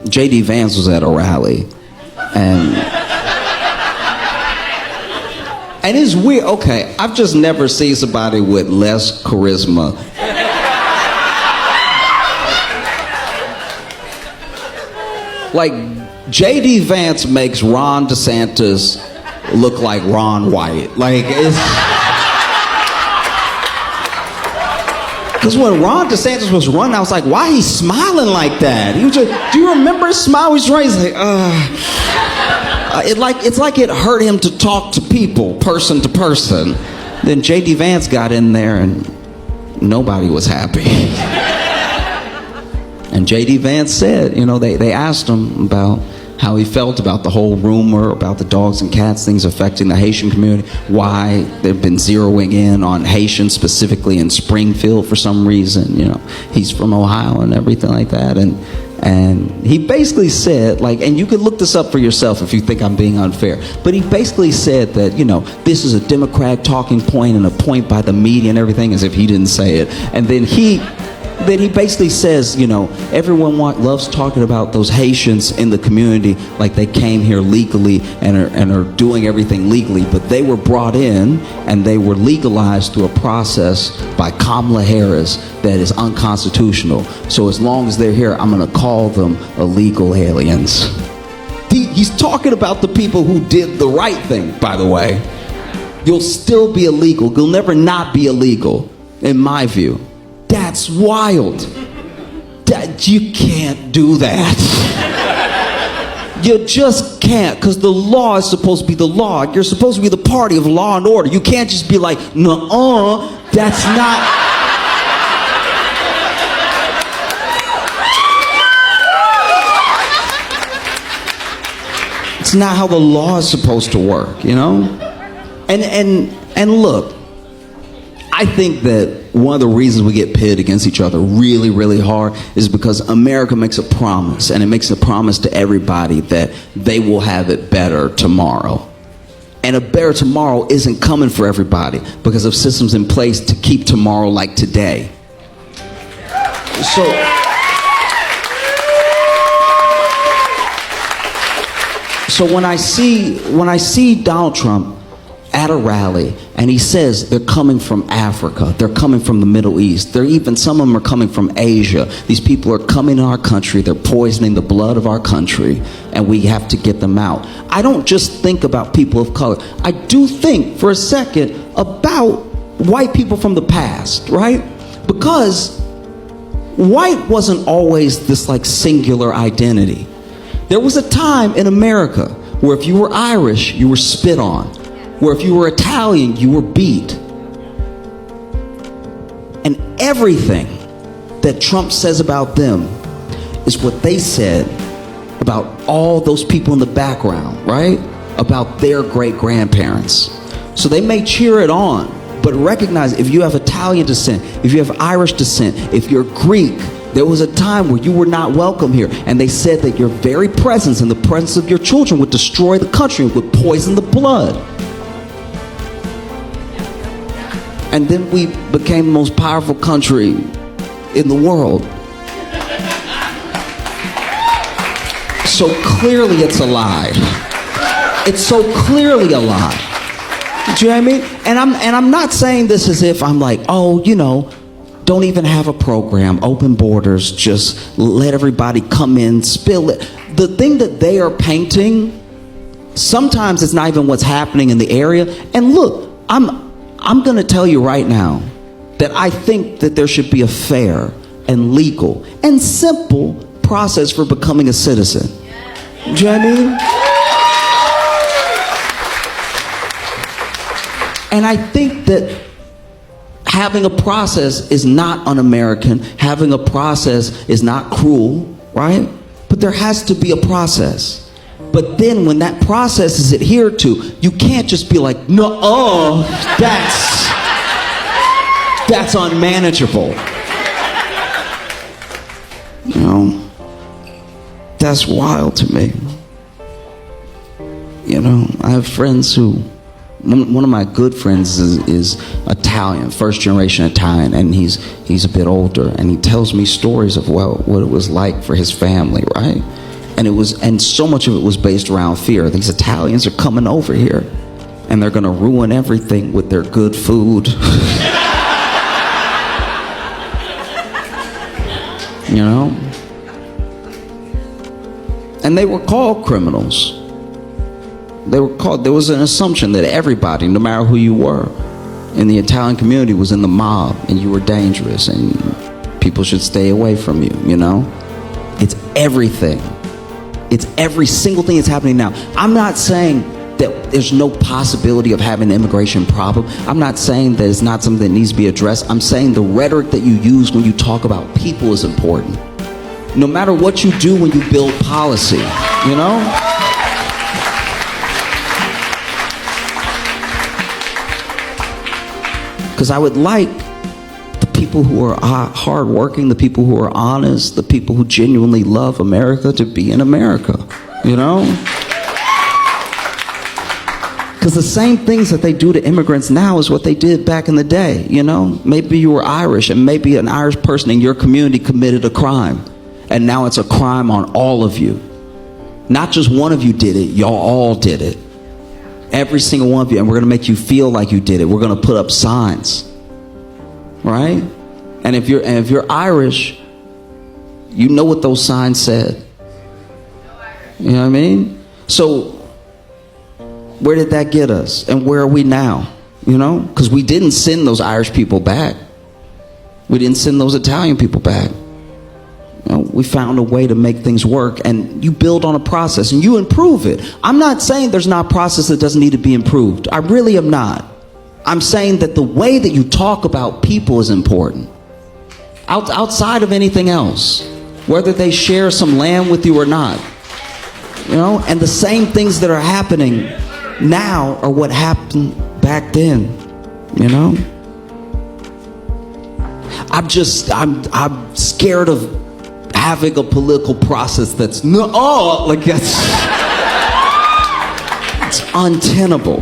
J.D. Vance was at a rally, and it's weird. Okay, I've just never seen somebody with less charisma. Like, J.D. Vance makes Ron DeSantis look like Ron White. Like, it's... Because when Ron DeSantis was running, I was like, why he's smiling like that? He was just, do you remember his smile? He's running, he's like, it's like it hurt him to talk to people, person to person. Then J.D. Vance got in there and nobody was happy. And J.D. Vance said, you know, they asked him about how he felt about the whole rumor about the dogs and cats things affecting the Haitian community, why they've been zeroing in on Haitians specifically in Springfield for some reason. You know, he's from Ohio and everything like that. And he basically said, like, and you can look this up for yourself if you think I'm being unfair, but he basically said that, you know, this is a Democrat talking point and a point by the media and everything, as if he didn't say it. And then he basically says, you know, everyone loves talking about those Haitians in the community like they came here legally and are doing everything legally, but they were brought in and they were legalized through a process by Kamala Harris that is unconstitutional. So as long as they're here, I'm going to call them illegal aliens. He's talking about the people who did the right thing, by the way. You'll still be illegal. You'll never not be illegal, in my view. That's wild. You can't do that. You just can't, because the law is supposed to be the law. You're supposed to be the party of law and order. You can't just be like, nuh-uh, that's not... It's not how the law is supposed to work, you know? And look, I think that one of the reasons we get pitted against each other really, really hard is because America makes a promise, and it makes a promise to everybody that they will have it better tomorrow. And a better tomorrow isn't coming for everybody because of systems in place to keep tomorrow like today. So when I see Donald Trump at a rally, and he says they're coming from Africa, they're coming from the Middle East, some of them are coming from Asia. These people are coming to our country, they're poisoning the blood of our country, and we have to get them out. I don't just think about people of color. I do think for a second about white people from the past, right? Because white wasn't always this like singular identity. There was a time in America where if you were Irish, you were spit on. Where if you were Italian, you were beat. And everything that Trump says about them is what they said about all those people in the background, right? About their great-grandparents. So they may cheer it on, but recognize if you have Italian descent, if you have Irish descent, if you're Greek, there was a time where you were not welcome here. And they said that your very presence and the presence of your children would destroy the country, would poison the blood. And then we became the most powerful country in the world. So clearly it's a lie. It's so clearly a lie. Do you know what I mean? And I'm not saying this as if I'm like, oh, you know, don't even have a program, open borders, just let everybody come in, spill it. The thing that they are painting, sometimes it's not even what's happening in the area. And look, I'm going to tell you right now that I think that there should be a fair and legal and simple process for becoming a citizen. Do you know what I mean? And I think that having a process is not un-American. Having a process is not cruel, right? But there has to be a process. But then when that process is adhered to, you can't just be like, no, that's unmanageable. You know, that's wild to me. You know, I have friends who, one of my good friends is Italian, first generation Italian, and he's a bit older, and he tells me stories of what it was like for his family, right? And so much of it was based around fear. These Italians are coming over here and they're going to ruin everything with their good food. You know? And they were called criminals. There was an assumption that everybody, no matter who you were, in the Italian community was in the mob and you were dangerous and people should stay away from you, you know? It's everything. It's every single thing that's happening now. I'm not saying that there's no possibility of having an immigration problem. I'm not saying that it's not something that needs to be addressed. I'm saying the rhetoric that you use when you talk about people is important. No matter what you do when you build policy, you know? Because I would like the people who are hardworking, the people who are honest, the people who genuinely love America to be in America, you know? Because the same things that they do to immigrants now is what they did back in the day, you know? Maybe you were Irish and maybe an Irish person in your community committed a crime. And now it's a crime on all of you. Not just one of you did it, y'all all did it. Every single one of you, and we're going to make you feel like you did it. We're going to put up signs, right? And if you're Irish, you know what those signs said. You know what I mean? So where did that get us? And where are we now? You know? Because we didn't send those Irish people back. We didn't send those Italian people back. You know, we found a way to make things work, and you build on a process and you improve it. I'm not saying there's not a process that doesn't need to be improved. I really am not. I'm saying that the way that you talk about people is important. Outside of anything else, whether they share some land with you or not. You know, and the same things that are happening now are what happened back then, you know? I'm scared of having a political process that's it's untenable.